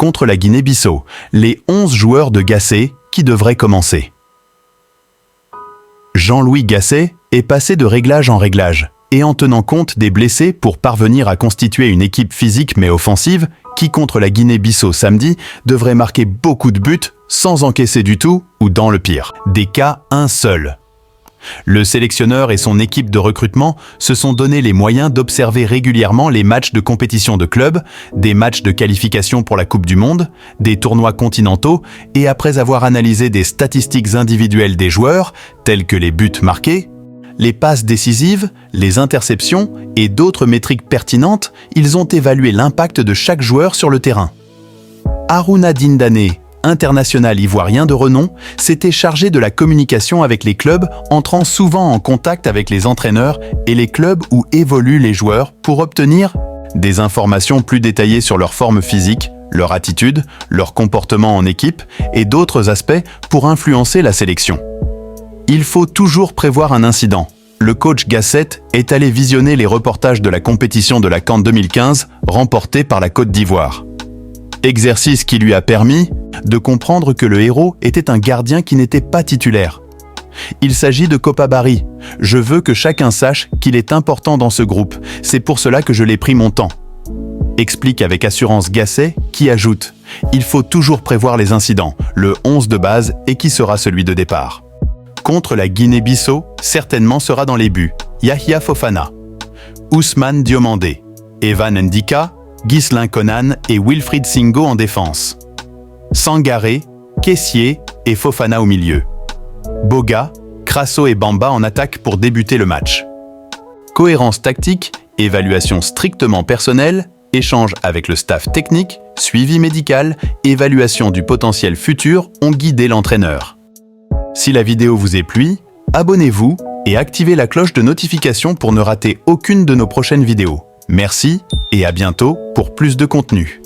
contre la Guinée-Bissau, les 11 joueurs de Gasset qui devraient commencer. Jean-Louis Gasset est passé de réglage en réglage, et en tenant compte des blessés pour parvenir à constituer une équipe physique mais offensive qui, contre la Guinée-Bissau samedi, devrait marquer beaucoup de buts sans encaisser du tout ou, dans le pire, des cas un seul. Le sélectionneur et son équipe de recrutement se sont donné les moyens d'observer régulièrement les matchs de compétition de club, des matchs de qualification pour la Coupe du Monde, des tournois continentaux et après avoir analysé des statistiques individuelles des joueurs, telles que les buts marqués, les passes décisives, les interceptions et d'autres métriques pertinentes, ils ont évalué l'impact de chaque joueur sur le terrain. Harouna Dindane, international ivoirien de renom, s'était chargé de la communication avec les clubs, entrant souvent en contact avec les entraîneurs et les clubs où évoluent les joueurs pour obtenir des informations plus détaillées sur leur forme physique, leur attitude, leur comportement en équipe et d'autres aspects pour influencer la sélection. Il faut toujours prévoir un incident. Le coach Gasset est allé visionner les reportages de la compétition de la CAN 2015 remportée par la Côte d'Ivoire. Exercice qui lui a permis de comprendre que le héros était un gardien qui n'était pas titulaire. Il s'agit de Kopa Barry. Je veux que chacun sache qu'il est important dans ce groupe. C'est pour cela que je l'ai pris mon temps. Explique avec assurance Gasset, qui ajoute « Il faut toujours prévoir les incidents, le 11 de base et qui sera celui de départ. » Contre la Guinée-Bissau, certainement sera dans les buts. Yahya Fofana, Ousmane Diomandé, Evan Ndika, Ghislain Conan et Wilfried Singo en défense. Sangaré, Kessié et Fofana au milieu. Boga, Crasso et Bamba en attaque pour débuter le match. Cohérence tactique, évaluation strictement personnelle, échange avec le staff technique, suivi médical, évaluation du potentiel futur ont guidé l'entraîneur. Si la vidéo vous est plu, abonnez-vous et activez la cloche de notification pour ne rater aucune de nos prochaines vidéos. Merci et à bientôt pour plus de contenu.